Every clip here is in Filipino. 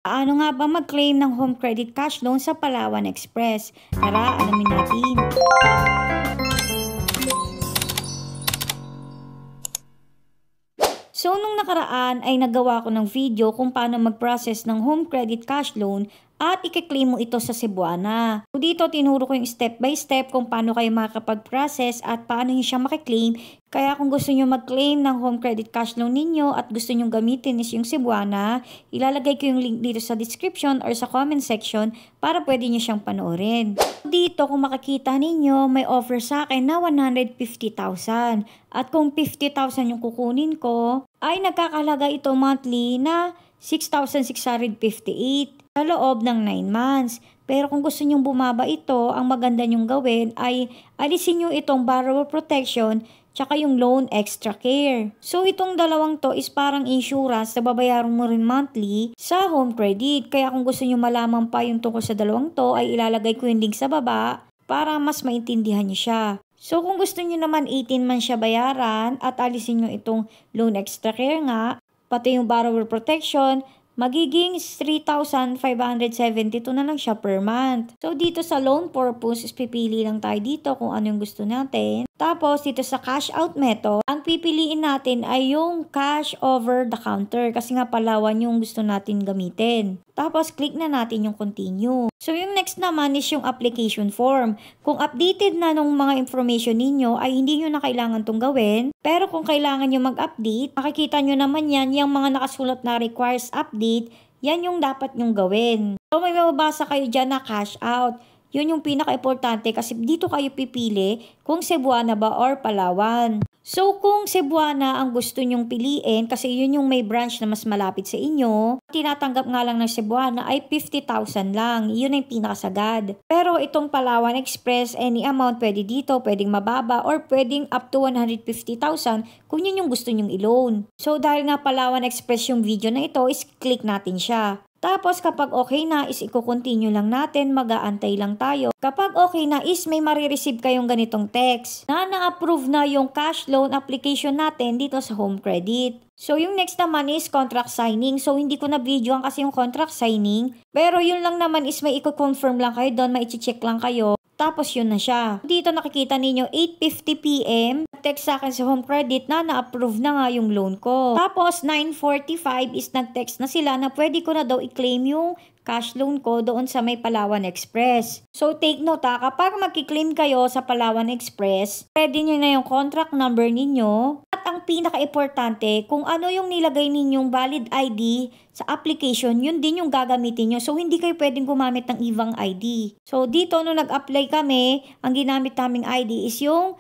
Paano nga ba mag-claim ng home credit cash loan sa Palawan Express? Tara, alamin natin. So, nung nakaraan ay nagawa ko ng video kung paano mag-process ng home credit cash loan at i-claim mo ito sa Cebuana. So, dito tinuro ko yung step by step kung paano kayo makakapag-process at paano nyo siya makiklaim. Kaya kung gusto nyo mag-claim ng home credit cash loan ninyo at gusto nyo gamitin is yung Cebuana, ilalagay ko yung link dito sa description or sa comment section para pwede nyo siyang panoorin. Dito kung makikita ninyo, may offer sa akin na 150,000. At kung 50,000 yung kukunin ko, ay nagkakalaga ito monthly na 6,658 sa loob ng 9 months. Pero kung gusto nyong bumaba ito, ang maganda nyong gawin ay alisin nyo itong borrower protection tsaka yung loan extra care. So itong dalawang to is parang insurance na babayaran mo rin monthly sa home credit. Kaya kung gusto nyo malaman pa yung tungkol sa dalawang to ay ilalagay ko yung link sa baba para mas maintindihan nyo siya. So kung gusto nyo naman 18 months siya bayaran at alisin nyo itong loan extra care nga, pati yung borrower protection, magiging 3,572 na lang siya per month. So, dito sa loan purpose, is pipili lang tayo dito kung ano yung gusto natin. Tapos, dito sa cash out method, ang pipiliin natin ay yung cash over the counter kasi nga Palawan yung gusto natin gamitin. Tapos, click na natin yung continue. So, yung next naman is yung application form. Kung updated na nung mga information ninyo, ay hindi nyo na kailangan itong gawin. Pero kung kailangan nyo mag-update, makikita nyo naman yan, yung mga nakasulat na requires update, yan yung dapat nyong gawin. So, may mababasa kayo dyan na cash out. Yun yung pinaka-importante kasi dito kayo pipili kung Cebuana ba or Palawan. So, kung Cebuana ang gusto nyong piliin, kasi yun yung may branch na mas malapit sa inyo, tinatanggap nga lang ng Cebuana ay 50,000 lang. Yun yung pinakasagad. Pero itong Palawan Express, any amount pwede dito, pwedeng mababa, or pwedeng up to 150,000 kung yun yung gusto nyong i-loan. So, dahil nga Palawan Express yung video na ito, is click natin siya. Tapos kapag okay na is i-continue lang natin, mag-aantay lang tayo. Kapag okay na is may marireceive kayong ganitong text na na-approve na yung cash loan application natin dito sa home credit. So yung next naman is contract signing. So hindi ko na videoan kasi yung contract signing. Pero yun lang naman is may i-confirm lang kayo doon, may i-check lang kayo. Tapos yun na siya. Dito nakikita ninyo 8:50 PM. Text sa akin sa home credit na na-approve na nga yung loan ko. Tapos 9:45 is nag-text na sila na pwede ko na daw i-claim yung cash loan ko doon sa may Palawan Express. So take note ha, kapag mag-claim kayo sa Palawan Express, pwede nyo na yung contract number ninyo. At ang pinaka-importante, kung ano yung nilagay ninyong valid ID sa application, yun din yung gagamitin nyo. So hindi kayo pwedeng gumamit ng ibang ID. So dito nung nag-apply kami, ang ginamit naming ID is yung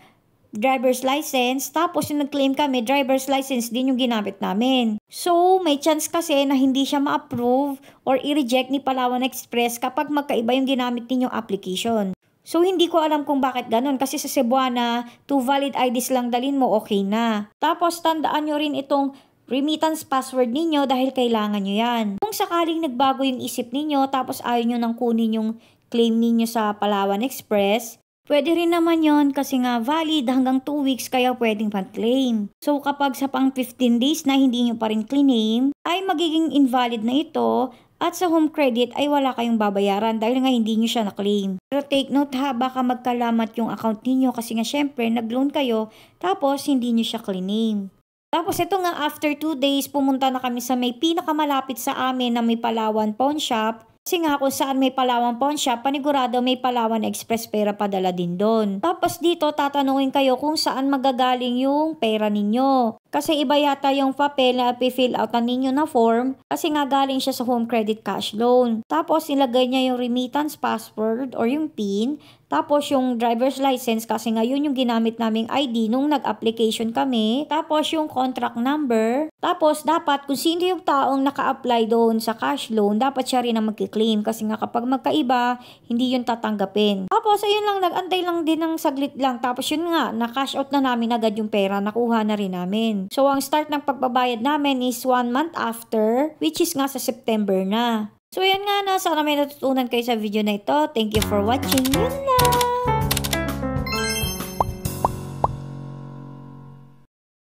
driver's license, tapos yung nag-claim kami, driver's license din yung ginamit namin. So, may chance kasi na hindi siya ma-approve or i-reject ni Palawan Express kapag magkaiba yung ginamit ninyong application. So, hindi ko alam kung bakit ganun kasi sa Cebuana, 2 valid IDs lang dalin mo, okay na. Tapos, tandaan nyo rin itong remittance password ninyo dahil kailangan nyo yan. Kung sakaling nagbago yung isip ninyo, tapos ayaw nyo nang kunin yung claim ninyo sa Palawan Express, pwede rin naman yon kasi nga valid hanggang 2 weeks kaya pwedeng pan-claim. So kapag sa pang 15 days na hindi nyo pa rin claim, ay magiging invalid na ito at sa home credit ay wala kayong babayaran dahil nga hindi nyo siya na-claim. Pero take note ha, baka magkalamat yung account niyo kasi nga syempre nag-loan kayo tapos hindi nyo siya claim. Tapos ito nga after 2 days pumunta na kami sa may pinakamalapit sa amin na may Palawan Pawn Shop. Kasi nga kung saan may Palawan Pawn Shop, panigurado may Palawan Express pera padala din doon. Tapos dito tatanungin kayo kung saan magagaling yung pera ninyo. Kasi iba yata yung papel na i-fill out ninyo na form kasi nga galing siya sa home credit cash loan. Tapos ilagay niya yung remittance password or yung PIN. Tapos yung driver's license kasi nga yun yung ginamit naming ID nung nag-application kami. Tapos yung contract number. Tapos dapat kung sino yung taong naka-apply doon sa cash loan, dapat siya rin ang magki-claim kasi nga kapag magkaiba, hindi yun tatanggapin. Tapos ayun lang, nag-antay lang din ng saglit lang. Tapos yun nga, na-cash out na namin agad yung pera, nakuha na rin namin. So ang start ng pagbabayad namin is 1 month after, which is nga sa September na. So yan nga na, sana may natutunan kayo sa video na ito. Thank you for watching. Yun lang!